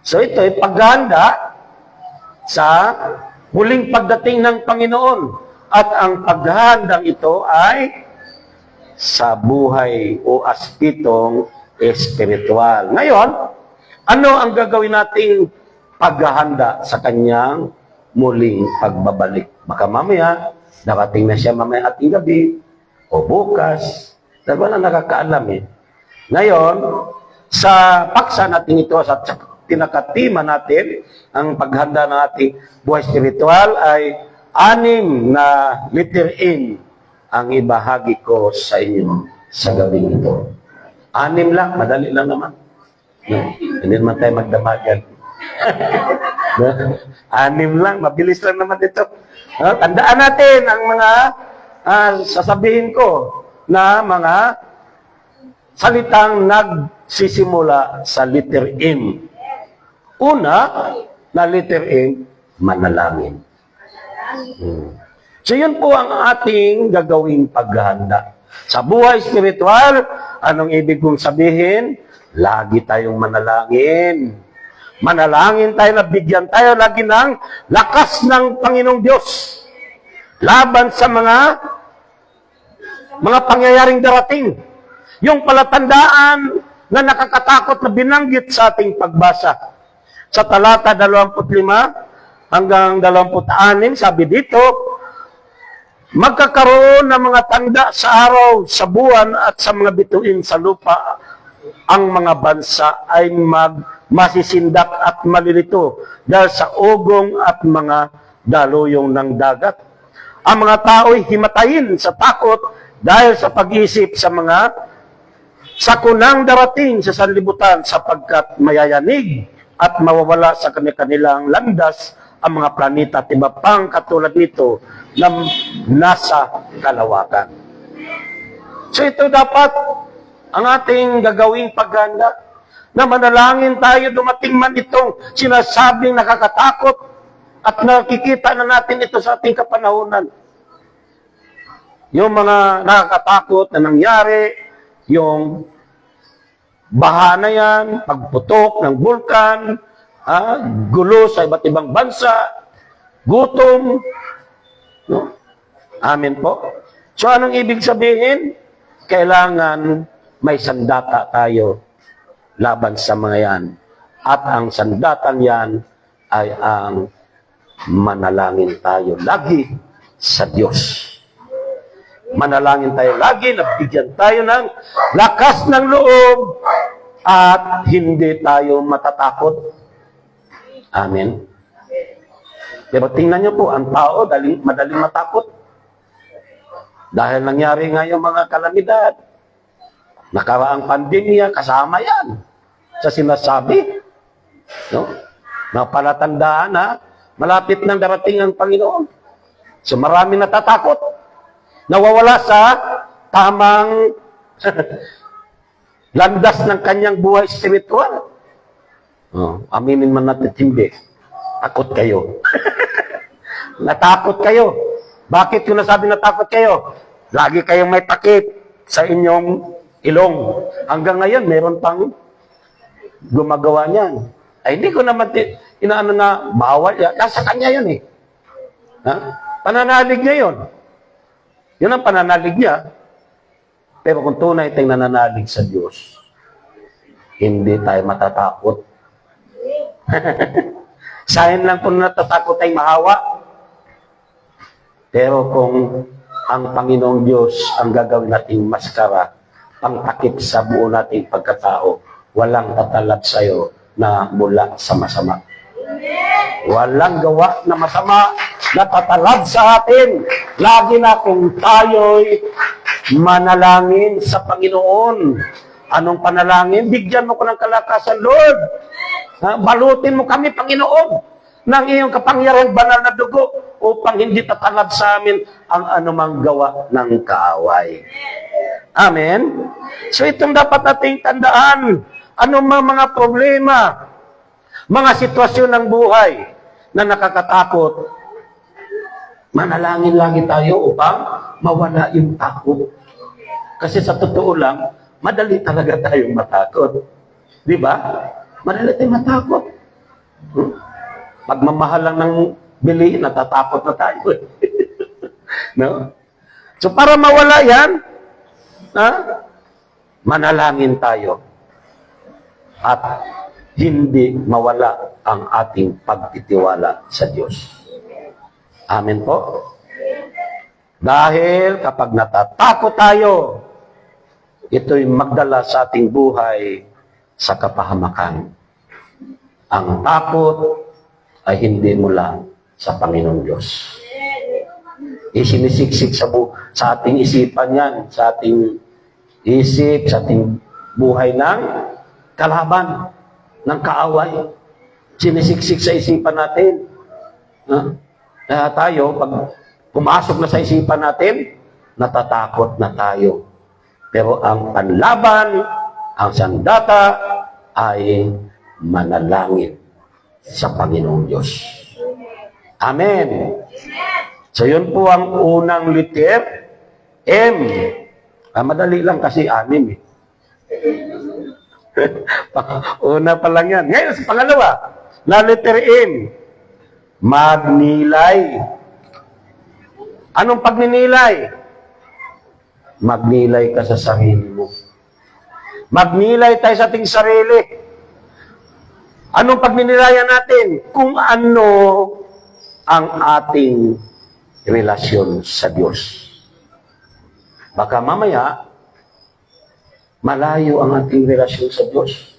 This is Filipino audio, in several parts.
So ito'y paghahanda sa muling pagdating ng Panginoon. At ang paghahandang ito ay sa buhay o aspetong espiritual. Ngayon, ano ang gagawin nating paghahanda sa kanyang muling pagbabalik? Baka mamaya, darating na siya mamaya ating gabi, o bukas, dahil wala nakakaalam eh. Ngayon, sa paksa natin ito, sa tinakatima natin, ang paghanda ng ating buhay spiritual ay 6 na letter N ang ibahagi ko sa inyo sa gabing ito. 6 lang, madali lang naman. No, hindi naman tayo magdamagan. 6 lang, mabilis lang naman ito. Tandaan natin ang mga sasabihin ko na mga salitang nagsisimula sa letter M. Una, na letter M, manalangin. So yun po ang ating gagawing paghahanda. Sa buhay spiritual, anong ibig kong sabihin? Lagi tayong manalangin. Manalangin tayo na bigyan tayo lagi ng lakas ng Panginoong Diyos. Laban sa mga pangyayaring darating. Yung palatandaan na nakakatakot na binanggit sa ating pagbasa. Sa talata 25 hanggang 26, sabi dito, magkakaroon ng mga tanda sa araw, sa buwan at sa mga bituin sa lupa. Ang mga bansa ay masisindak at malilito dahil sa ugong at mga daluyong ng dagat. Ang mga tao'y himatayin sa takot dahil sa pag-isip sa mga sakunang darating sa sanlibutan sapagkat mayayanig at mawawala sa kanilang landas ang mga planeta at iba pang katulad nito na nasa kalawakan. So ito dapat ang ating gagawing paghanda na manalangin tayo dumating man itong sinasabing nakakatakot at nakikita na natin ito sa ating kapanahunan. Yung mga nakakatakot na nangyari, yung baha na yan, pagputok ng bulkan, gulo sa iba't ibang bansa, gutom. No? Amen po. So anong ibig sabihin? Kailangan may sandata tayo laban sa mga yan. At ang sandatan yan ay ang manalangin tayo lagi sa Diyos. Manalangin tayo lagi, nabigyan tayo ng lakas ng loob at hindi tayo matatakot. Amen. Pero tingnan nyo po, ang tao madaling matakot. Dahil nangyari nga yung mga kalamidad. Nakaraang pandemya, kasama yan sa sinasabi. No? Na palatandaan na malapit nang darating ang Panginoon. So marami natatakot. Nawawala sa tamang landas ng kanyang buhay spiritual. Aminin man natin hindi. Takot kayo. Natakot kayo. Bakit ko nasabi natakot kayo? Lagi kayong may takip sa inyong ilong. Hanggang ngayon, meron pang gumagawa niyan. Ay, hindi ko naman inaano na bawal. Nasa kanya yun eh. Pananalig niya yun. Yun ang pananalig niya. Pero kung tunay tayong nananalig sa Diyos, hindi tayo matatakot. Sahin lang kung natatakot tayong mahawa. Pero kung ang Panginoong Diyos ang gagawin nating maskara, pangtakip sa buo nating pagkatao, walang tatalab sa'yo na mula sa masama. Walang gawa na masama na tatalab sa atin. Lagi na kung tayo'y manalangin sa Panginoon. Anong panalangin? Bigyan mo ko ng kalakasan, Lord. Balutin mo kami, Panginoon, ng iyong kapangyarihan banal na dugo upang hindi tatalab sa amin ang anumang gawa ng kaaway. Amen? So itong dapat nating tandaan. Anumang mga problema, mga sitwasyon ng buhay na nakakatakot, manalangin lagi tayo upang mawala yung takot. Kasi sa totoo lang, madali talaga tayong matakot. Di ba? Madali tayong matakot. Pagmamahal lang ng bili, natatakot na tayo. No? So para mawala yan, manalangin tayo at hindi mawala ang ating pagtitiwala sa Diyos. Amen po? Dahil kapag natatakot tayo, ito'y magdala sa ating buhay sa kapahamakan. Ang takot ay hindi mula sa Panginoon Diyos. Isinisiksik sa ating isipan yan, sa ating isip, sa ating buhay ng kalaban, ng kaaway. Sinisiksik sa isipan natin. Kaya tayo, pag pumasok na sa isipan natin, natatakot na tayo. Pero ang panlaban, ang sandata, ay manalangin sa Panginoong Diyos. Amen. So yun po ang unang letter, M. Madali lang kasi anim eh. Una pa lang yan. Ngayon sa pangalawa, na letter M, magnilay. Anong pagninilay? Magnilay ka sa sarili mo. Magnilay tayo sa ating sarili. Anong pagninilayan natin? Kung ano ang ating relasyon sa Diyos. Baka mamaya, malayo ang ating relasyon sa Diyos.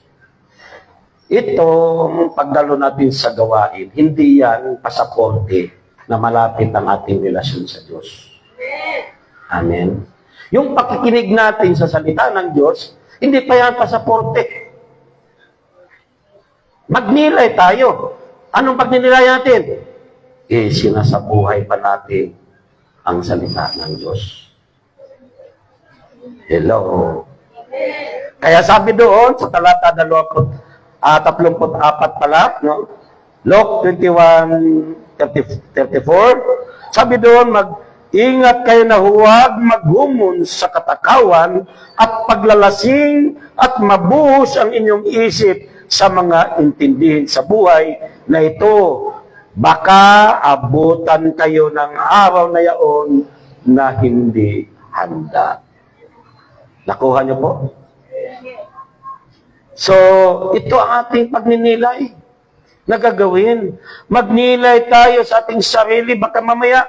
Itong pagdalo natin sa gawain, hindi yan pasaporte na malapit ang ating relasyon sa Diyos. Amen. Yung pakikinig natin sa salita ng Diyos, hindi pa yan pasaporte. Magnilay tayo. Anong pagninilay natin? Sinasabuhay pa natin ang salita ng Diyos. Hello. Kaya sabi doon, sa talata 34 pala, no? Luke 21:34, sabi doon, mag-ingat kayo na huwag maghumon sa katakawan at paglalasing at mabuhos ang inyong isip sa mga intindihin sa buhay na ito. Baka abutan kayo ng araw na yaon na hindi handa. Nakuha niyo po? So, ito ang ating pagninilay na gagawin. Magnilay tayo sa ating sarili. Baka mamaya,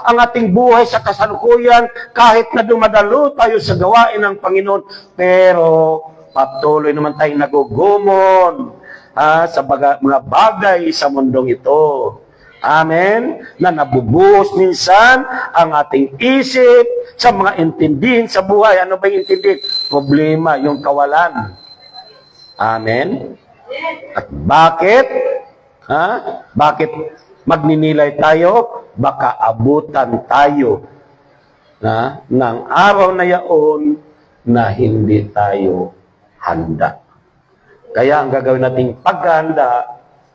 ang ating buhay sa kasalukuyan, kahit na dumadalo tayo sa gawain ng Panginoon, pero patuloy naman tayong nagugumon sa mga bagay sa mundong ito. Amen? Na nabubuhos minsan ang ating isip sa mga intindihin sa buhay. Ano ba yung intindihin? Problema, yung kawalan. Amen? At bakit? Bakit magninilay tayo? Baka abutan tayo ng araw na yaon na hindi tayo handa. Kaya ang gagawin nating paghahanda,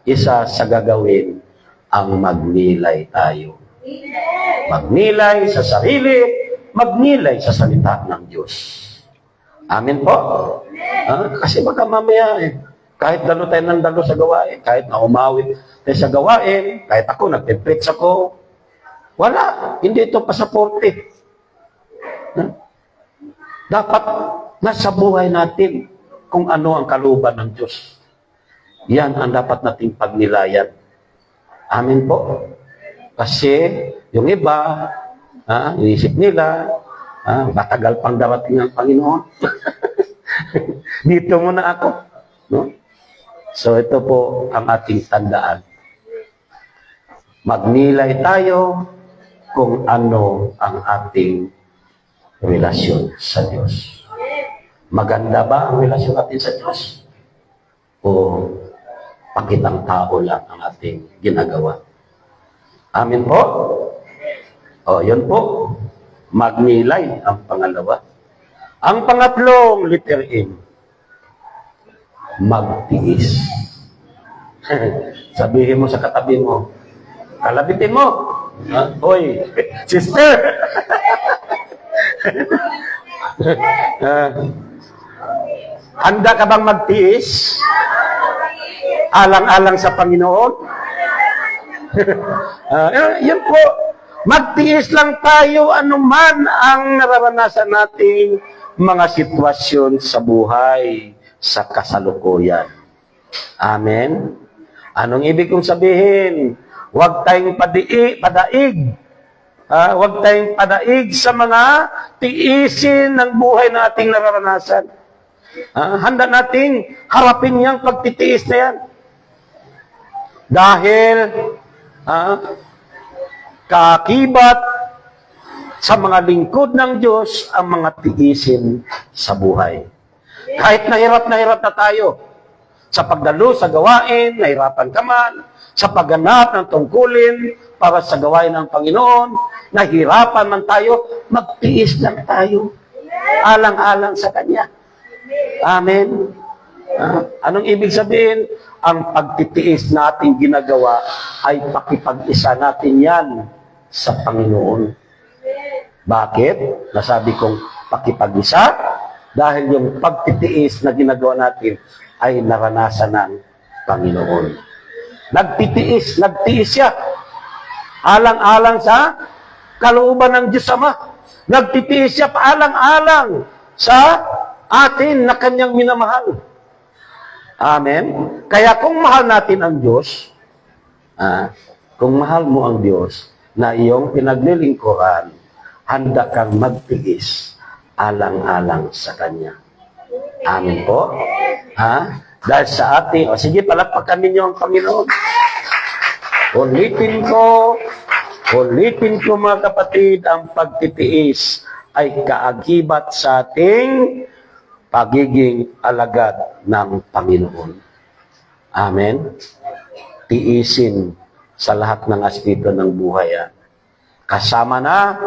isa sa gagawin ang magnilay tayo. Magnilay sa sarili, magnilay sa salita ng Diyos. Amen po? Kasi baka mamaya, kahit dalo tayo ng dalo sa gawain, kahit na umawit tayo sa gawain, kahit ako, nagpe-preach ako, wala. Hindi ito pasaporte. Dapat nasa buhay natin kung ano ang kalooban ng Diyos. Yan ang dapat nating pagnilayan. Amen po. Kasi yung iba, inisip nila, matagal pang darating ang Panginoon. Dito muna ako. No? So ito po ang ating tandaan. Magnilay tayo kung ano ang ating relasyon sa Diyos. Maganda ba ang relasyon natin sa Diyos? O pakitang tao lang ang ating ginagawa? Amen po? O, yun po. Magnilay ang pangalawa. Ang pangatlong letter M. Magtiis. Sabihin mo sa katabi mo, kalabitin mo. Hoy, sister! Handa ka bang magtiis? Alang-alang sa Panginoon? Yun po. Magtiis lang tayo anuman ang nararanasan nating mga sitwasyon sa buhay, sa kasalukuyan. Amen? Anong ibig kong sabihin? Huwag tayong padaig. Huwag tayong padaig sa mga tiisin ng buhay na ating nararanasan. Handa nating harapin yung pagtitiis na yan. Dahil kaakibat sa mga lingkod ng Diyos ang mga tiisin sa buhay. Kahit na hirap na tayo sa pagdalo sa gawain, nahirapan ka man, sa pagganap ng tungkulin para sa gawain ng Panginoon, nahirapan man tayo, magtiis lang tayo. Alang-alang sa Kanya. Amen. Anong ibig sabihin? Ang pagtitiis natin ginagawa ay pakipag-isa natin yan sa Panginoon. Bakit? Nasabi kong pakipag-isa dahil yung pagtitiis na ginagawa natin ay naranasan ng Panginoon. Nagtiis siya. Alang-alang sa kalooban ng Diyos Ama. Nagtitiis siya paalang-alang sa atin na Kanyang minamahal. Amen? Kaya kung mahal natin ang Diyos, kung mahal mo ang Diyos na iyong pinaglilingkuran, handa kang magtiis alang-alang sa Kanya. Amen po? Dahil sa ating, sige, palakpakan ninyo ang Panginoon. Ulitin ko mga kapatid, ang pagtitiis ay kaagibat sa ating pagiging alagad ng Panginoon. Amen? Tiisin sa lahat ng aspeto ng buhay. Kasama na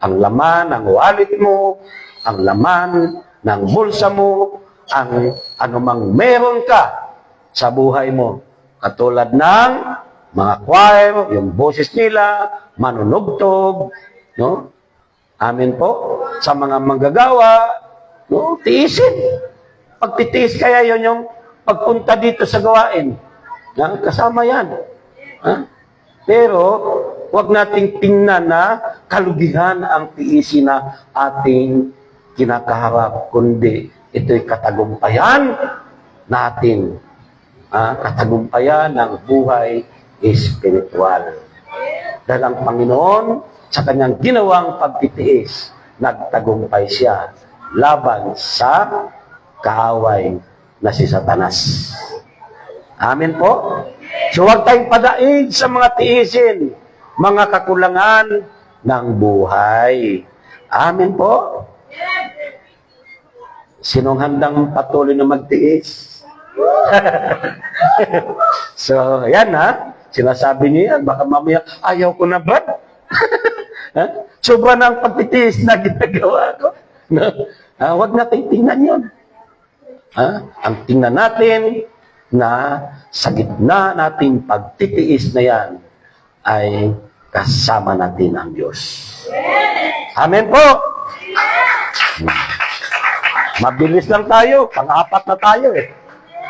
ang laman ng wallet mo, ang laman ng bulsa mo, ang anumang meron ka sa buhay mo. Katulad ng mga choir, yung boses nila, manunugtog, no? Amen po. Sa mga manggagawa, no, tiisin. Pagtitiis kaya yon yung pagpunta dito sa gawain. Kasama yan. Pero, huwag nating tingnan na kalugihan ang tiisin na ating kinakaharap, kundi ito'y katagumpayan natin. Katagumpayan ng buhay espiritual. Dahil ang Panginoon, sa Kanyang ginawang pagtitiis, nagtagumpay siya laban sa kaaway na si Satanas. Amen po? So huwag tayong padaig sa mga tiisin, mga kakulangan ng buhay. Amen po? Sinong handang patuloy na magtiis? So, yan sinasabi niya, baka mamaya, ayaw ko na ba? Sobra na ang pagtitiis na ginagawa ko. Huwag natin tingnan yun. Ang tingnan natin na sa gitna nating pagtitiis na yan ay kasama natin ang Diyos. Amen po! Mabilis lang tayo, pang-apat na tayo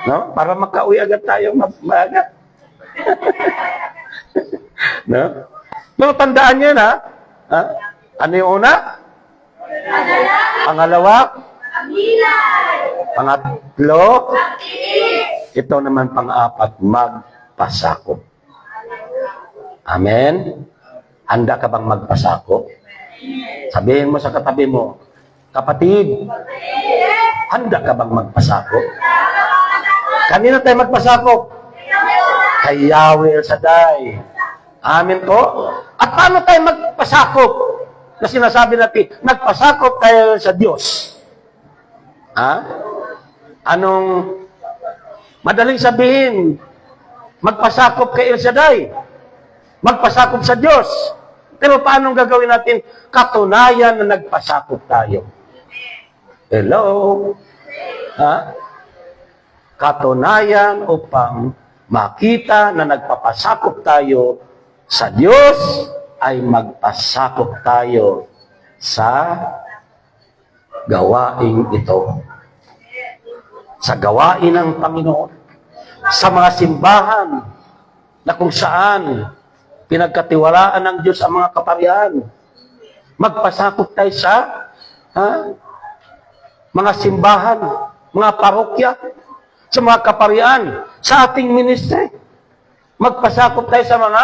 no? Para makauwi agad tayo maaga. No? No, tandaan niyo na. Ano yung una? Pangalawa? Pangatlo? Ito naman pang-apat, magpasakop. Amen? Handa ka bang magpasakop? Sabihin mo sa katabi mo, kapatid, handa ka bang magpasakop? Kanina tayo magpasakop? Kay Yahweh El Shaddai. Amen po? At paano tayo magpasakop? Na sinasabi natin, nagpasakop tayo sa Diyos. Anong madaling sabihin? Magpasakop kay El Shaddai. Magpasakop sa Diyos. Pero paano gagawin natin? Katunayan na nagpasakop tayo. Hello? Katunayan upang makita na nagpapasakop tayo sa Diyos ay magpasakop tayo sa gawain ito. Sa gawain ng Panginoon. sa mga simbahan na kung saan pinagkatiwalaan ng Diyos ang mga kaparian. Magpasakop tayo sa mga simbahan, mga parokya, sa mga kaparian, sa ating ministry. Magpasakop tayo sa mga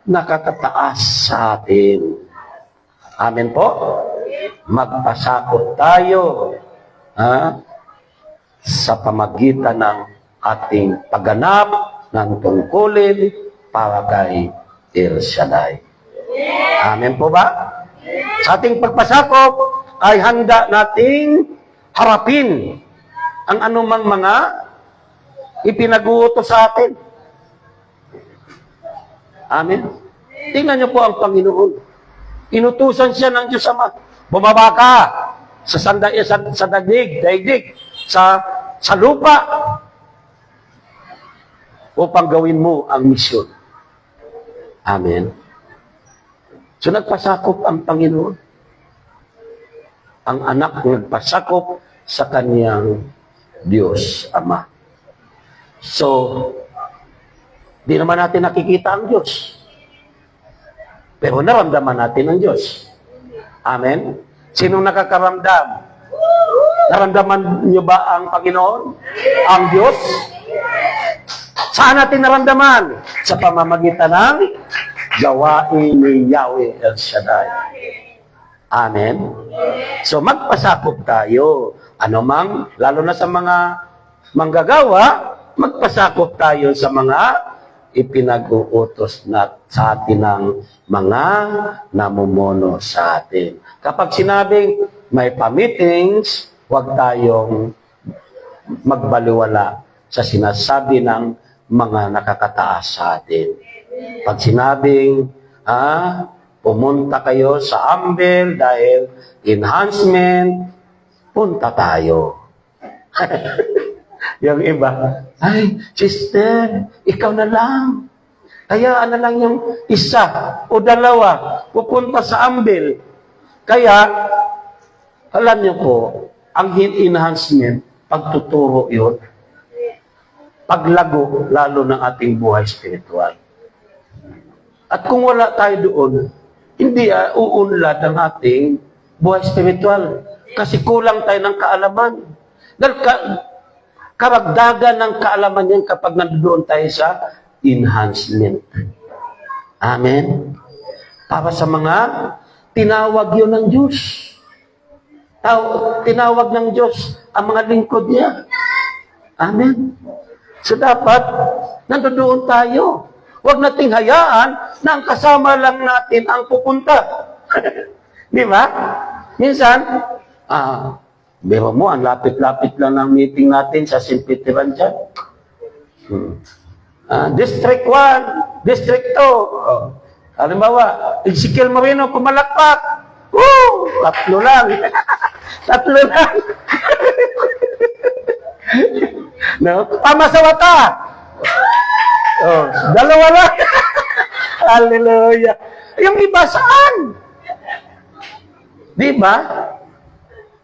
nakakataas sa atin. Amen po? Magpasakop tayo sa pamagitan ng ating pagganap ng tungkulin para kay El Shaddai. Amen po ba? Sa ating pagpasakop ay handa nating harapin ang anumang mga ipinag-uutos sa atin. Amen. Tingnan niyo po ang Panginoon. Inutusan siya ng Diyos Ama. Bumaba ka sa daigdig, sa lupa upang gawin mo ang misyon. Amen. So nagpasakop ang Panginoon. Ang anak nagpasakop sa kanyang Diyos Ama. So, di naman natin nakikita ang Diyos. Pero naramdaman natin ang Diyos. Amen? Sinong nakakaramdam? Naramdaman niyo ba ang Panginoon? Ang Diyos? Saan natin naramdaman? Sa pamamagitan ng gawain ni Yahweh El Shaddai. Amen? So magpasakop tayo. Ano mang, lalo na sa mga manggagawa, magpasakop tayo sa mga ipinag-uutos na sa atin ng mga namumuno sa atin. Kapag sinabing may pa-meetings, huwag tayong magbaliwala sa sinasabi ng mga nakakataas sa atin. Pag sinabing, pumunta kayo sa Ambel dahil enhancement, punta tayo. Yung iba, ay, sister, ikaw na lang. Kaya na lang yung isa o dalawa pupunta sa Ambel. Kaya, alam niyo po, ang enhancement, pagtuturo yun, paglago, lalo ng ating buhay spiritual. At kung wala tayo doon, hindi uunlad ang ating buhay spiritual. Kasi kulang tayo ng kaalaman. Dahil karagdagan ng kaalaman yan kapag nandoon tayo sa enhancement. Amen? Para sa mga tinawag yun ng Diyos. Tinawag ng Diyos ang mga lingkod niya. Amen? So dapat, nandoon tayo. Huwag nating hayaan na ang kasama lang natin ang pupunta. Di ba? Minsan, biro mo, ang lapit-lapit lang ng meeting natin sa St. Peteran dyan. District 1, District 2. Halimbawa, Ezekiel Moreno, pumalakpak. Woo! Tatlo lang. Tatlo lang. No? Pamasawata. Dalawa lang. Hallelujah. Yung iba saan? Di ba?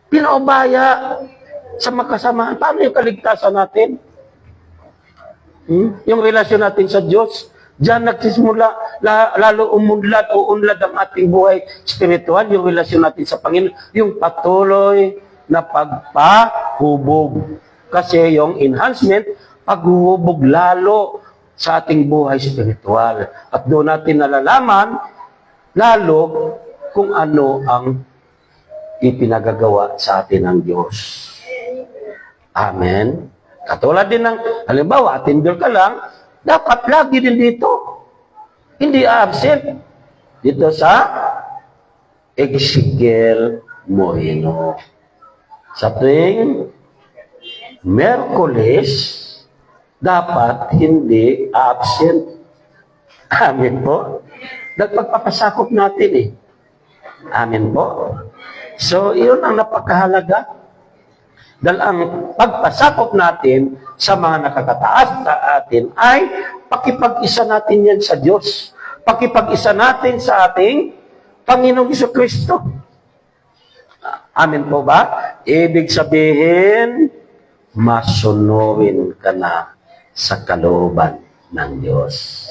Pinaubaya sa makasamahan. Paano yung kaligtasan natin? Yung relasyon natin sa Diyos. Diyan nagsisimula, lalo unlad ang ating buhay spiritual, yung relasyon natin sa Panginoon, yung patuloy na pagpahubog. Kasi yung enhancement, paghuhubog lalo sa ating buhay spiritual. At doon natin nalalaman, lalo kung ano ang ipinagagawa sa atin ng Diyos. Amen? Katulad din ng, halimbawa, attender ka lang, dapat lagi din dito. Hindi absent. Dito sa Ezekiel Moreno. Sa tuwing Miyerkules, dapat hindi absent. Amen po. Nagpagpapasakop natin eh. Amen po. So, iyon ang napakahalaga. Dahil ang pagpasakop natin sa mga nakakataas sa atin ay pakipag-isa natin yan sa Diyos. Pakipag-isa natin sa ating Panginoong Jesucristo. Amen po ba? Ibig sabihin, masunurin ka na sa kalooban ng Diyos.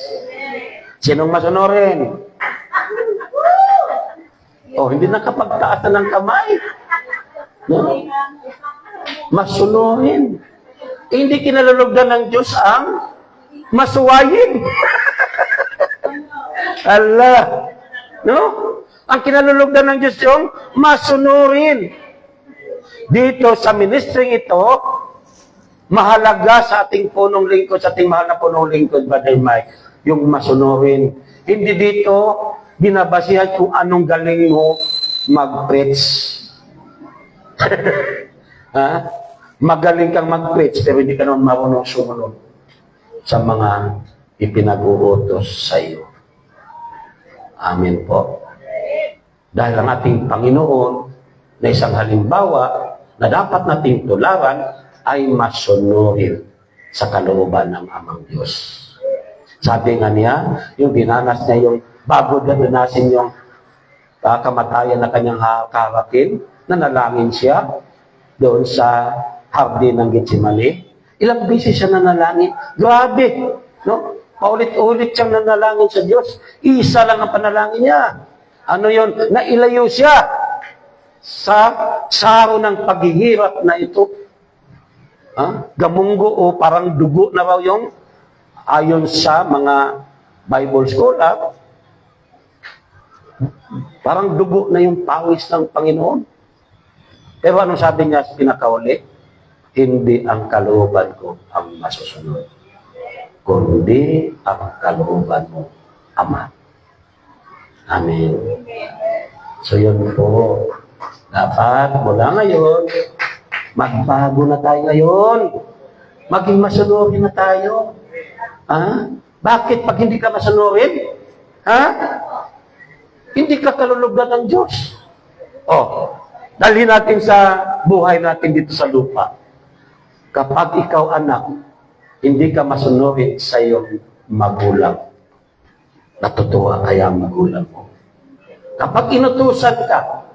Sinong masunurin? Hindi nakapagtaas na ng kamay. No? Masunurin. Hindi kinalulugdan ng Diyos ang masuwayin. Allah. No? Ang kinalulugdan ng Diyos yung masunurin. Dito sa ministering ito, mahalaga sa ating punong lingkod, sa ating mahal na punong lingkod, Brother Mike, yung masunurin. Hindi dito binabasihan kung anong galing mo mag-preach. Ha? Magaling kang mag-preach, pero hindi ka naman marunong sumunod sa mga ipinag-uutos sa iyo. Amen po. Dahil ang ating Panginoon na isang halimbawa na dapat nating tularan ay masunurin sa kalooban ng Amang Diyos. Sabi nga niya, yung dinanas niya yung bago danasin yung kamatayan na kanyang haharapin, nanalangin siya doon sa hardin ng Getsemani. Ilang beses siya nanalangin. Grabe! No? Paulit-ulit siyang nanalangin sa Diyos. Isa lang ang panalangin niya. Ano yun? Nailayo siya sa saro ng paghihirap na ito. Gamunggo o parang dugo na raw yung ayon sa mga Bible scholar, parang dugo na yung pawis ng Panginoon. Pero anong sabi niya sa pinakauli? Hindi ang kalooban ko ang masusunod, kundi ang kalooban mo, Ama. Amen. So yun po, dapat mula ngayon, magbago na tayo ngayon. Maging masunurin na tayo. Bakit pag hindi ka masunurin? Hindi ka kalulugdan ng Diyos. Dalhin natin sa buhay natin dito sa lupa. Kapag ikaw anak, hindi ka masunurin sa iyong magulang, natutuwa kaya ang magulang mo. Kapag inutusan ka,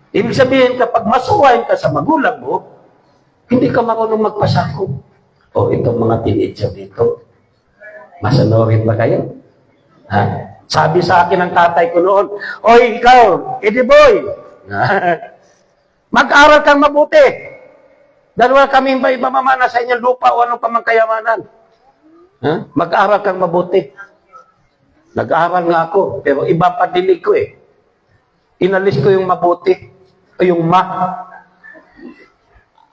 ibig sabihin kapag masuwain ka sa magulang mo, hindi ka marunong magpasakop. Itong mga teenager dito, masunurin ba kayo? Sabi sa akin ng tatay ko noon, "Oy, ikaw, Eddie boy, mag-aral kang mabuti. Dalawa kami mamamana sa inyong lupa o anong pamang kayamanan. Mag-aral kang mabuti." Nag-aral nga ako, pero iba pa dinig ko eh. Inalis ko yung mabuti, o yung ma.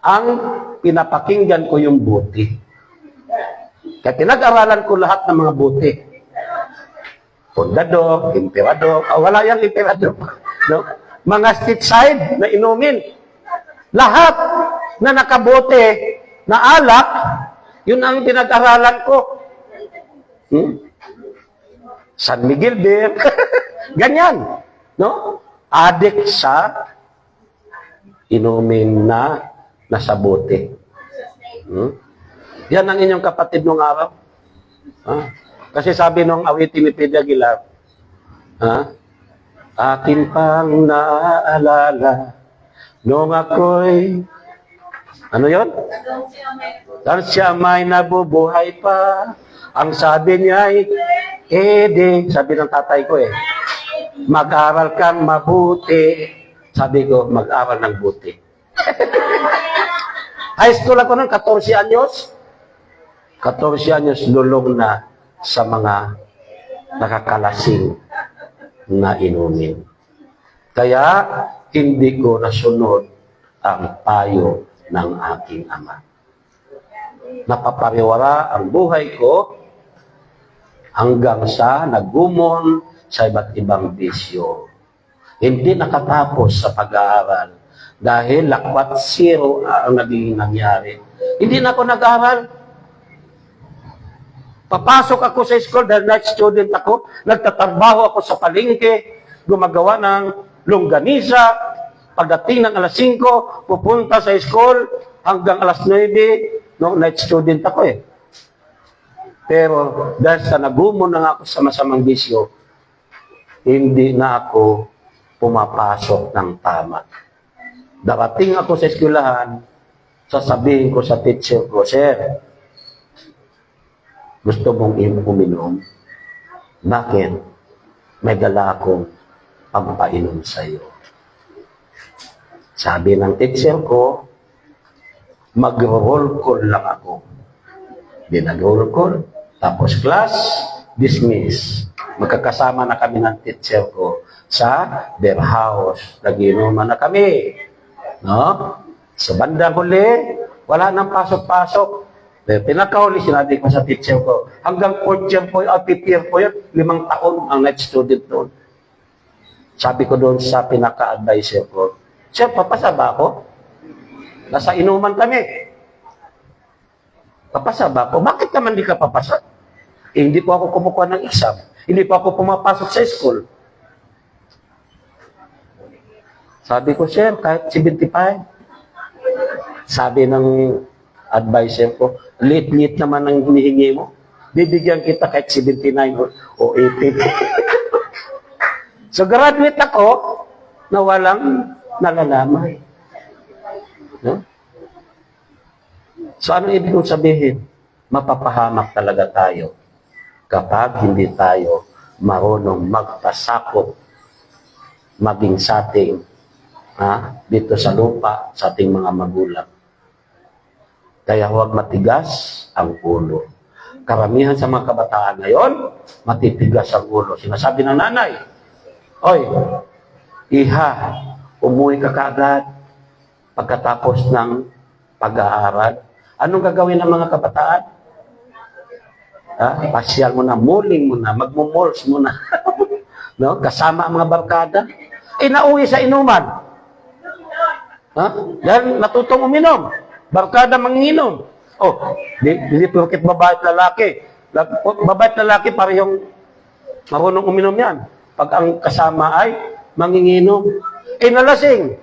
Ang pinapakinggan ko yung buti. Kaya pinag-aralan ko lahat ng mga buti. Pundador, emperador, wala yung emperador. No? Mga street side na inumin. Lahat na nakabote na alak, yun ang pinag-aralan ko. San Miguel Beer, ganyan. No? Adik sa inumin na nasa bote. Yan ang inyong kapatid nung araw. Kasi sabi nung awitin ni Pedro Aguilar, akin pang naalala nung ako'y, ano yun? Nang siya may nabubuhay pa, ang sabi niya ay, sabi ng tatay ko mag-aral kang mabuti. Sabi ko, mag-aral ng buti. High school ako ng 14 anyos. 14 anyos lulong na sa mga nakakalasing na inumin. Kaya, hindi ko nasunod ang payo ng aking ama. Napapariwara ang buhay ko hanggang sa nagumon sa iba't ibang bisyo. Hindi nakatapos sa pag-aaral dahil lakwat zero ang naging nangyari. Hindi na ako nag-aaral. Papasok ako sa school dahil night student ako, nagtatrabaho ako sa palengke, gumagawa ng longganisa, pagdating ng alas 5, pupunta sa school hanggang alas 9, no, night student ako Pero dahil sa nagumon na ako sa masamang bisyo, hindi na ako pumapasok ng tama. Darating ako sa eskwelahan, sasabihin ko sa teacher ko, "Sir, Gusto mong uminom? Bakit? May dala akong pampainom sa iyo. Sabi ng teacher ko, mag-roll call lang ako. Di nag-roll call. Tapos class, dismiss. Magkakasama na kami ng teacher ko sa their house. Nag-inuman na kami. No? Sa bandang huli, wala nang pasok-pasok. Pinakahuli, sinabi ko sa teacher ko, hanggang 4th year po, fifth year po yun, 5 taon ang night student doon. Sabi ko doon sa pinaka-advisor ko, Sir, papasa ba ako? Nasa inuman kami. Papasa ba ako? Bakit naman di ka papasa? Hindi po ako kumukuha ng exam. Hindi po ako pumapasok sa school. Sabi ko, Sir, kahit 75. Sabi ng advisor ko, late naman ang hinihingi mo. Bibigyan kita kahit 79 o 80. So, graduate ako na walang nalalaman. No? So, ano ibig kong sabihin? Mapapahamak talaga tayo kapag hindi tayo marunong magpasakop maging sa ating dito sa lupa, sa ating mga magulang. Kaya huwag matigas ang ulo. Karamihan sa mga kabataan ngayon, matitigas ang ulo. Sinasabi ng nanay, Oy, iha, umuwi ka kaagad pagkatapos ng pag-aaral. Anong gagawin ng mga kabataan? Pasyal mo na, muling mo na, magmumols mo na. No? Kasama ang mga barkada. Nauwi sa inuman. Dahil natutong uminom. Barkada manginom. Hindi porket babae at lalaki. Babae at lalaki parehong marunong uminom yan. Pag ang kasama ay manginginom. Nalasing.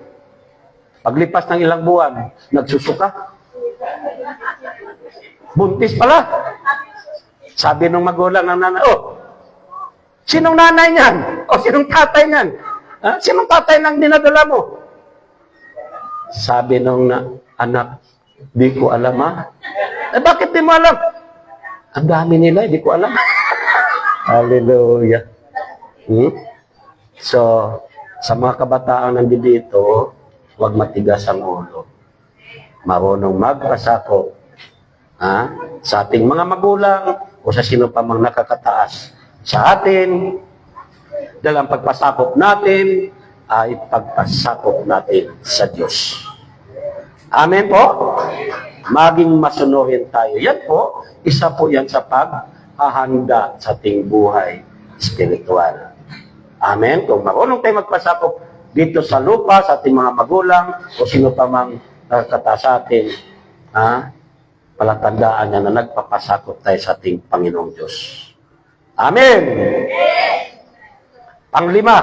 Paglipas ng ilang buwan, nagsusuka. Buntis pala. Sabi nung magulang ng nanay, sinong nanay niyan? Sinong tatay niyan? Sinong tatay nang dinadala mo? Sabi nung anak, di ko alam bakit di mo alam? Ang dami nila, di ko alam. Hallelujah. So, sa mga kabataan nandito, huwag matigas ang ulo. Marunong magpasakop sa ating mga magulang o sa sino pa mang nakakataas sa atin. Dahil ang pagpasakop natin ay pagpasakop natin sa Diyos. Amen po? Maging masunurin tayo. Yan po, isa po yan sa paghahanda sa ating buhay spiritual. Amen? Kung marunong tayo magpasakop dito sa lupa, sa ating mga magulang, o sino pa mang nakakataas sa atin, palatandaan niya na nagpapasakop tayo sa ating Panginoong Diyos. Amen! Panglima.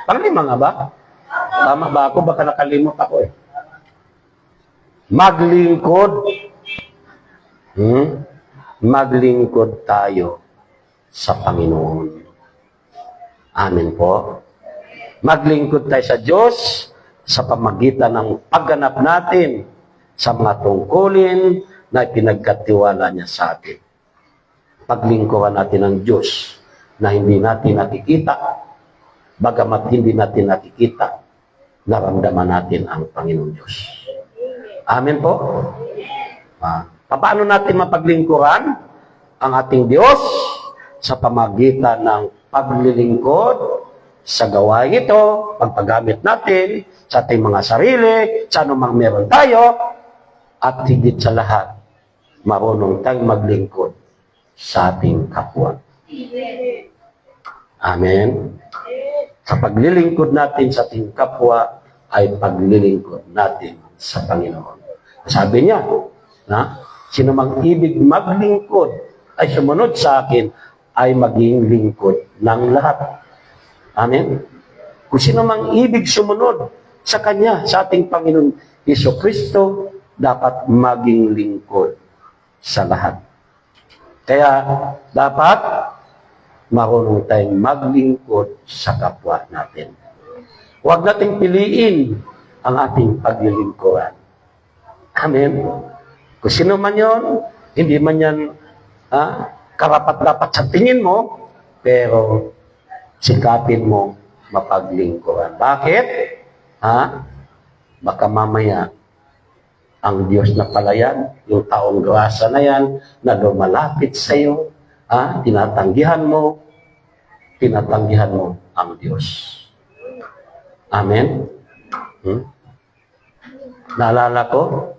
Panglima nga ba? Tama ba ako? Baka nakalimot ako Maglingkod. Maglingkod tayo sa Panginoon. Amen po. Maglingkod tayo sa Diyos sa pamagitan ng pagganap natin sa mga tungkulin na pinagkatiwala niya sa atin. Paglingkuran natin ang Diyos na hindi natin nakikita, bagamat hindi natin nakikita, naramdaman natin ang Panginoon Diyos. Amen po? Paano natin mapaglingkuran ang ating Diyos sa pamagitan ng paglilingkod sa gawain ito, pagpagamit natin sa ating mga sarili, sa anumang meron tayo, at higit sa lahat, marunong tayong maglingkod sa ating kapwa. Amen? Sa paglilingkod natin sa ating kapwa, ay paglilingkod natin sa Panginoon. Sabi niya, sino mang ibig maglingkod ay sumunod sa akin, ay maging lingkod ng lahat. Amen? Kung sino mang ibig sumunod sa Kanya, sa ating Panginoon Jesucristo, dapat maging lingkod sa lahat. Kaya dapat marunong tayong maglingkod sa kapwa natin. Huwag nating piliin ang ating paglilingkuran. Amen? Kung sino man yun, hindi man yan karapat-dapat sa tingin mo, pero sikapin mo mapaglingkuran. Bakit? Baka mamaya, ang Diyos na pala yan, yung taong grasa na yan, na lumalapit sa iyo, tinatanggihan mo ang Diyos. Amen? Naalala ko,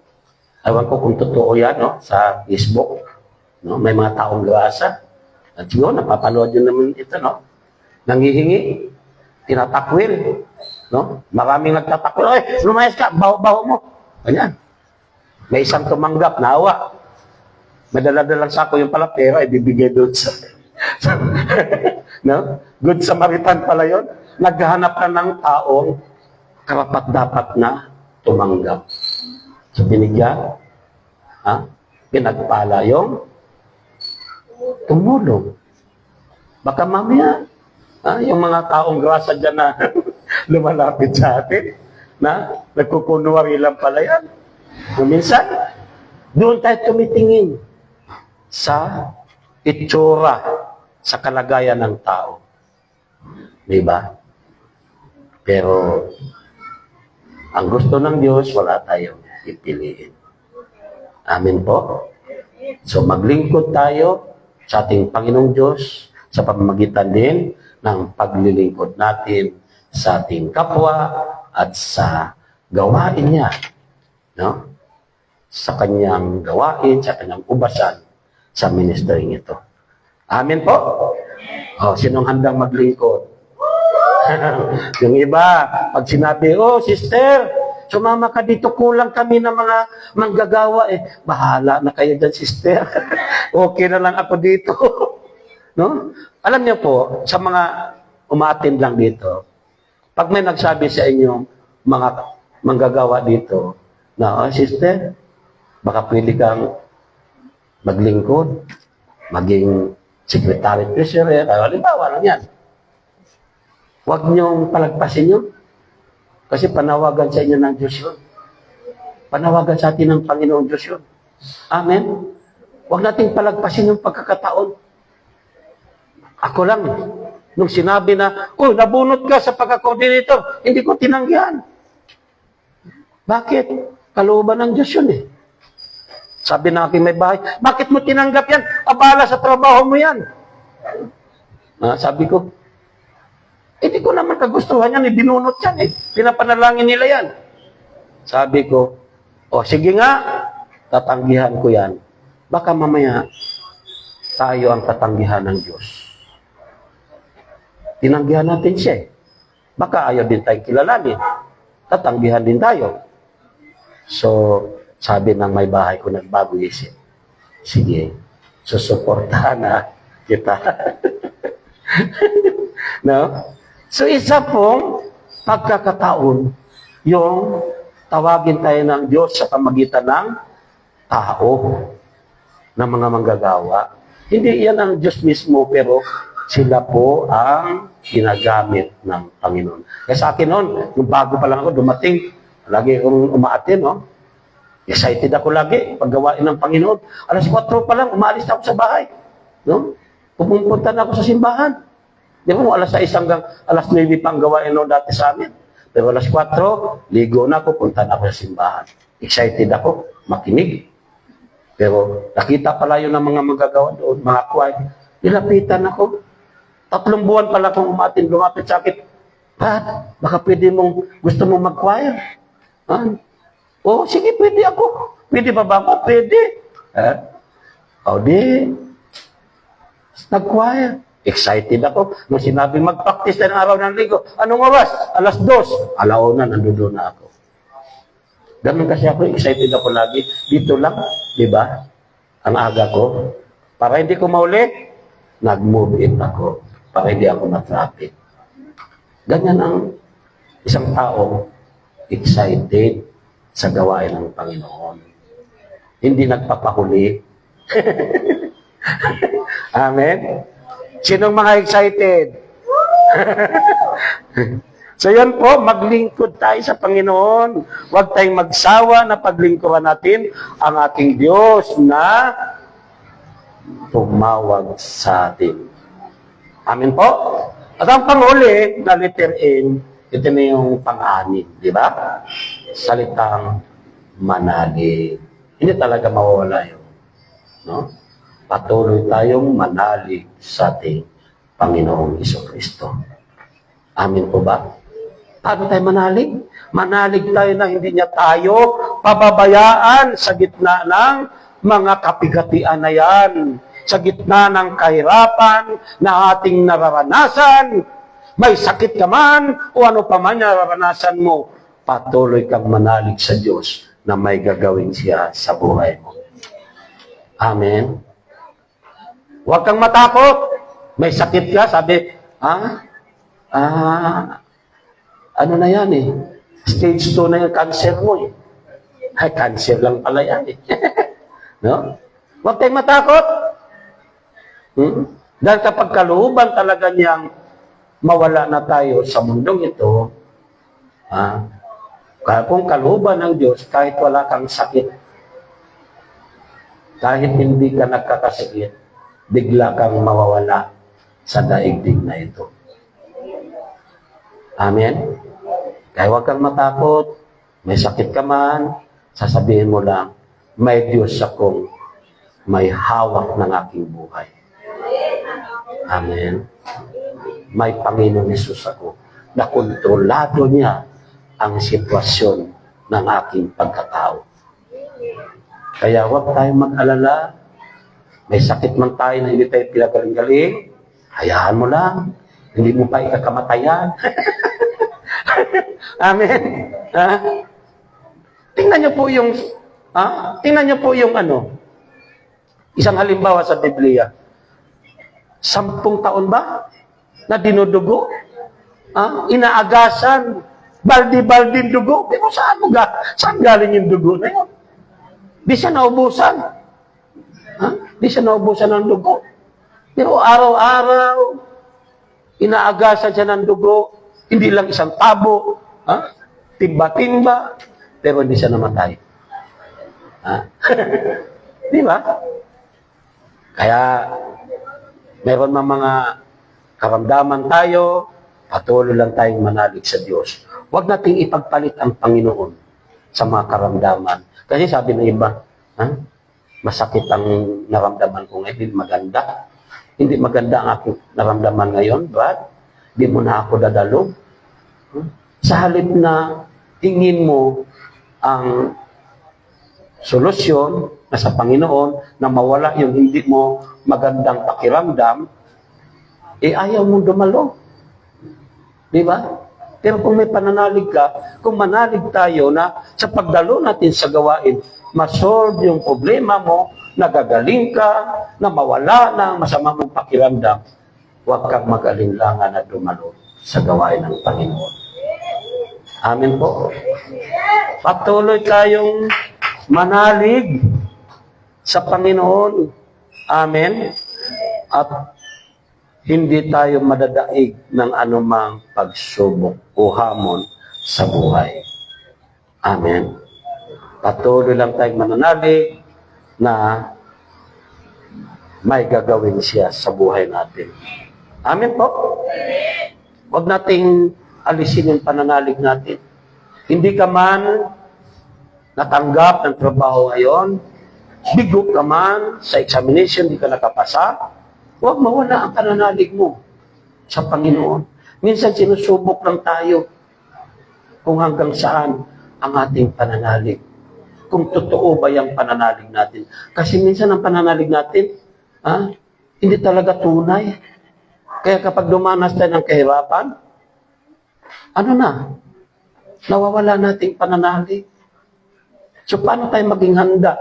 ewan ko kung totoo yan, no? Sa Facebook, no? May mga taong grasa. At siguro, napapanood yun naman ito, no? Nangihingi, tinatakwil, no? Maraming nagtatakwil, "Oy, lumayas ka, baho-baho mo." Ganyan. May isang tumanggap, naawa. Madala-dalang sako yung pala pera, ibibigay doon sa... no? Good Samaritan pala yun. Naghahanap ka ng taong karapat-dapat na tumanggap. So, binigyan, pinagpala yung tumulong. Baka mamaya, yung mga taong grasa dyan na lumalapit sa atin, na nagkukunwari lang pala yan. Minsan, doon tayo tumitingin sa itsura, sa kalagayan ng tao. Diba? Pero, ang gusto ng Diyos, wala tayong pipiliin. Amen po? So, maglingkod tayo sa ating Panginoong Diyos sa pamamagitan din ng paglilingkod natin sa ating kapwa at sa gawain niya. No? Sa kanyang gawain, sa kanyang ubasan sa ministering ito. Amen po? Sinong handang maglingkod? Yung iba, pag sinabi, sister, sumama ka dito, kulang kami ng mga manggagawa. Bahala na kayo dyan, sister. Okay na lang ako dito. No? Alam niyo po, sa mga umaattend lang dito, pag may nagsabi sa inyo, mga manggagawa dito, na, sister, baka pwede kang maglingkod, maging secretary treasurer, halimbawa lang yan. Huwag niyong palagpasin yun. Kasi panawagan sa inyo ng Diyos yun. Panawagan sa atin ng Panginoong Diyos yun. Amen? Huwag nating palagpasin yung pagkakataon. Ako lang, nung sinabi na, nabunot ka sa pagka-coordinator, hindi ko tinanggihan. Bakit? Kalooban ng Diyos yun eh. Sabi na aking may bahay, bakit mo tinanggap yan? Abala sa trabaho mo yan. Sabi ko, hindi ko naman kagustuhan yan, binunot yan eh. Pinapanalangin nila yan. Sabi ko, sige nga, tatanggihan ko yan. Baka mamaya, tayo ang tatanggihan ng Diyos. Tinanggihan natin siya eh. Baka ayaw din tayong kilalanin. Tatanggihan din tayo. So, sabi ng may bahay ko, nagbago isip. Sige, susuportahan na kita. No? So, isa pong pagkakataon, yung tawagin tayo ng Diyos sa pamagitan ng tao, ng mga manggagawa. Hindi yan ang Diyos mismo, pero sila po ang ginagamit ng Panginoon. Kaya sa akin noon, nung bago pa lang ako dumating, lagi akong umaatin, no? Excited ako lagi, paggawain ng Panginoon. Alas 4 pa lang, umaalis na ako sa bahay. No? Pupunta na ako sa simbahan. Di ba, alas 6 hanggang alas 9 pa ang gawain noon dati sa amin. Pero alas 4, ligo na ako, punta na ako sa simbahan. Excited ako, makinig. Pero nakita pala yun ng mga magagawa doon, mga choir. Nilapitan ako. 3 buwan pala akong umatin, lumapit sa akin. Pat, baka pwede mong, gusto mong mag-choir? Sige, pwede ako. Pwede ba ako? Pwede. Di. Nag-choir. Excited ako. Nung sinabi mag-practice na ng araw ng linggo, anong oras? Alas 2. Alauna, nandoon na ako. Ganun kasi ako, excited ako lagi. Dito lang, di ba? Ang aga ko. Para hindi ko mauli, nag-move in ako. Para hindi ako na-traffic. Ganyan ang isang tao excited sa gawain ng Panginoon. Hindi nagpapahuli. Amen? Sinong mga excited? So yan po, maglingkod tayo sa Panginoon. Huwag tayong magsawa na paglingkuran natin ang ating Diyos na tumawag sa atin. Amen po? At ang panghuli na letter N, ito na yung pang-anim, di ba? Salitang manalig. Hindi talaga mawawala yun. No? Patuloy tayong manalig sa ating Panginoong Jesucristo. Amin po ba? Paano tayo manalig? Manalig tayo na hindi niya tayo pababayaan sa gitna ng mga kapigatian na yan. Sa gitna ng kahirapan na ating nararanasan. May sakit ka man o ano pa man nararanasan mo. Patuloy kang manalig sa Diyos na may gagawin siya sa buhay mo. Amen. Huwag kang matakot. May sakit ka, sabi, ano na yan eh. Stage 2 na yung cancer mo eh. Ay, cancer lang pala yan eh. No? Huwag tayong matakot. Dahil kapag kalooban talaga niyang mawala na tayo sa mundong ito, kung kalooban ng Diyos, kahit wala kang sakit, kahit hindi ka nagkakasakit, bigla kang mawawala sa daigdig na ito. Amen? Kaya huwag kang matakot, may sakit ka man, sasabihin mo lang, may Diyos akong may hawak ng aking buhay. Amen? May Panginoon Hesus ako na kontrolado niya ang sitwasyon ng aking pagkatao. Kaya huwag tayong mag-alala. May sakit man tayo na hindi tayo pinagaling-galing, hayaan mo lang. Hindi mo pa ikakamatayan. Amen? Tingnan niyo po yung isang halimbawa sa Biblia. 10 taon ba na dinudugo? Inaagasan, baldi-balding dugo. Pero saan galing yung dugo na yun? Di siya naubusan. Di siya naubusan ng dugo. Pero araw-araw, inaagasan siya ng dugo. Hindi lang isang tabo. Timba-timba. Pero hindi siya namatay. Di ba? Kaya, meron mga karamdaman tayo, patuloy lang tayong manalig sa Diyos. Huwag nating ipagpalit ang Panginoon sa mga karamdaman. Kasi sabi ng iba, masakit ang naramdaman ko ngayon, hindi maganda. Hindi maganda ang aking naramdaman ngayon, but di mo na ako dadalo. Sa halip na tingin mo ang solusyon na sa Panginoon na mawala yung hindi mo magandang pakiramdam, ayaw mong dumalo. Di ba? Pero kung may pananalig ka, kung manalig tayo na sa pagdalo natin sa gawain, masolve yung problema mo, nagagaling ka, na mawala na ang masama mong pakiramdam, huwag kang mag-alinlangan na dumalo sa gawain ng Panginoon. Amen po. Patuloy tayong manalig sa Panginoon. Amen. At hindi tayo madadaig ng anumang pagsubok o hamon sa buhay. Amen. Patuloy lang tayong mananalig na may gagawin siya sa buhay natin. Amen po. Huwag nating alisin yung pananalig natin. Hindi ka man natanggap ng trabaho ngayon, bigo ka man sa examination, di ka nakapasa, huwag mawala ang pananalig mo sa Panginoon. Minsan sinusubok lang tayo kung hanggang saan ang ating pananalig. Kung totoo ba yung pananalig natin. Kasi minsan ang pananalig natin, hindi talaga tunay. Kaya kapag dumanas tayo ng kahirapan, nawawala nating pananalig. So, paano tayo maging handa?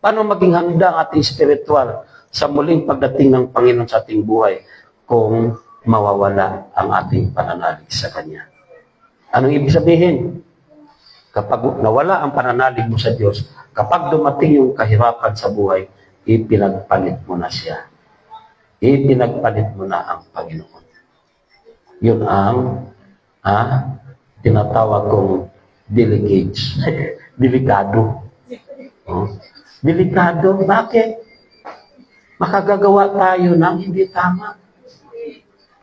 Paano maging handa ang ating spiritual sa muling pagdating ng Panginoon sa ating buhay kung mawawala ang ating pananalig sa Kanya? Anong ibig sabihin? Kapag nawala ang pananalig mo sa Diyos, kapag dumating yung kahirapan sa buhay, ipinagpalit mo na siya. Ipinagpalit mo na ang Panginoon. Yun ang tinatawag kong delegates. Delikado. Delikado. Bakit? makagagawa tayo ng hindi tama.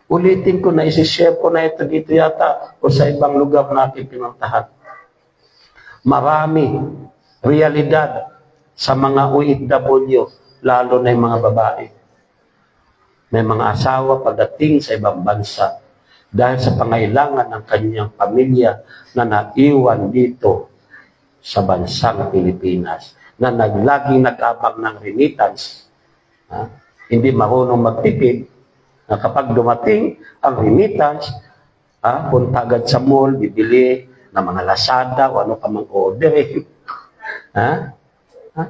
Ulitin ko na, isi-share ko na ito dito yata o sa ibang lugar natin pinuntahan. Marami realidad sa mga OFW, lalo na yung mga babae. May mga asawa pagdating sa ibang bansa dahil sa pangailangan ng kanyang pamilya na naiwan dito sa bansang Pilipinas, na laging nag-abang ng remittance. Hindi marunong magtipid, na kapag dumating ang remittance, punta agad sa mall, bibili ng mga Lazada o ano ka mang order.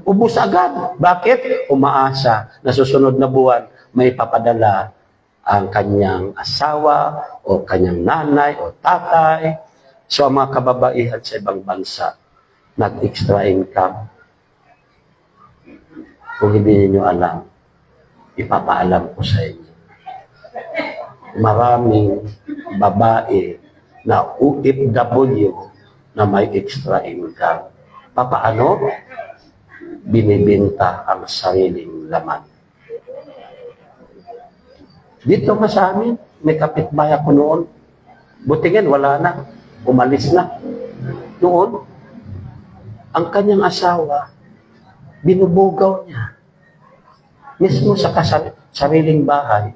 Ubus agad. Bakit? Umaasa na susunod na buwan may papadala ang kanyang asawa o kanyang nanay o tatay. So ang mga kababaihan sa ibang bansa, nag-extra income. Kung hindi niyo alam, ipapaalam ko sa inyo. Maraming babae na OFW na may extra income. Papaano? Binibenta ang sariling laman. Dito nga sa amin, may kapitbahay ako noon. Butingin, wala na. Umalis na. Noon, ang kanyang asawa, binubugaw niya. Mismo sa sariling bahay.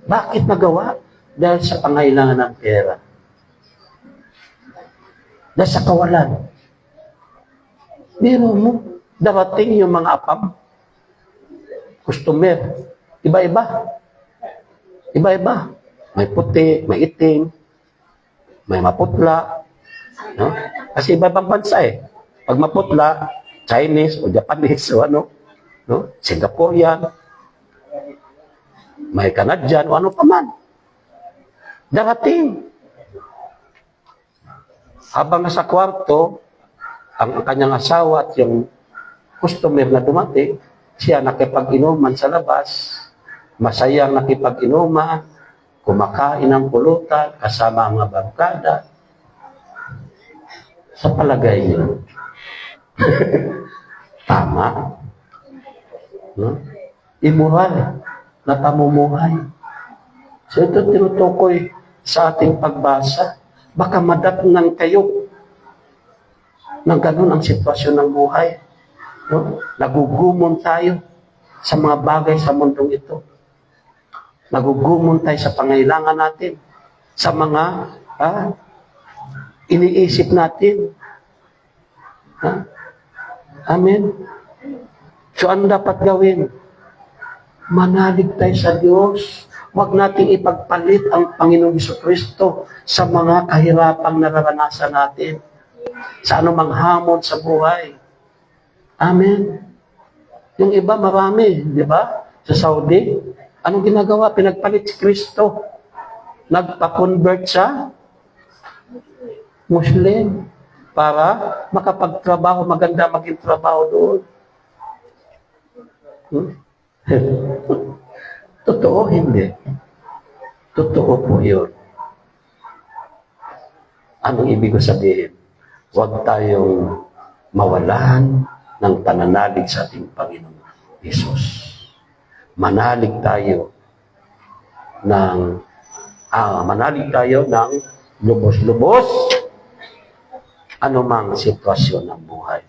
Bakit nagawa? Dahil sa pangailangan ng pera. Dahil sa kawalan. Biro mo, darating yung mga apam, customer, iba-iba. Iba-iba. May puti, may itim, may maputla. No? Kasi iba-ibang bansa eh. Pag maputla, Chinese o Japanese o ano, no? Singaporean, may Canadian o ano pa man. Darating. Habang nasa kwarto, ang kanyang asawa at yung customer na dumating, siya nakipag-inuman sa labas, masayang nakipag-inuman, kumakain ng pulutan, kasama ang mga barkada. Sa palagay niyo, tama? No? Immoral na pamumuhay. So ito tinutukoy sa ating pagbasa. Baka madatnan kayo ng ganun ang sitwasyon ng buhay. No? Nagugumon tayo sa mga bagay sa mundong ito. Nagugumon tayo sa pangailangan natin. Sa mga iniisip natin. Amen. So ano dapat gawin? Manalig tayo sa Diyos. Huwag nating ipagpalit ang Panginoong Jesucristo sa mga kahirapang nararanasan natin. Sa anumang hamon sa buhay. Amen. Yung iba marami, di ba? Sa Saudi, anong ginagawa? Pinagpalit si Kristo. Nagpa-convert sa Muslim para makapagtrabaho, maganda maging trabaho doon. Totoo, hindi. Totoo po yun. Anong ibig ko sabihin? Huwag tayong mawalan ng pananalig sa ating Panginoon Jesus. Manalig tayo ng lubos-lubos anumang sitwasyon ng buhay.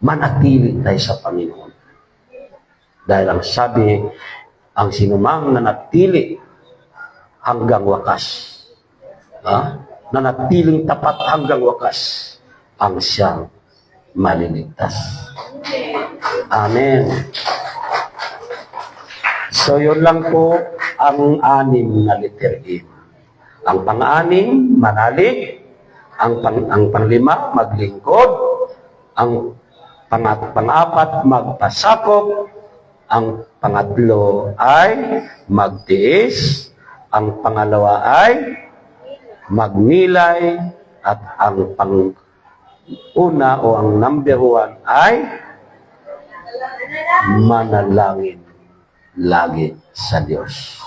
Manatili tayo sa Panginoon. Dahil ang sabi, ang sinumang nanatili hanggang wakas, nanatiling tapat hanggang wakas, ang siyang maliligtas. Amen. So yun lang po ang 6 na letter E. Ang pang-6, manalig. Ang pang-5, maglingkod. Ang pang-4, magpasakop. Ang pangatlo ay magtiis. Ang pangalawa ay magnilay. At ang pang-una o ang number 1 ay manalangin lagi sa Diyos.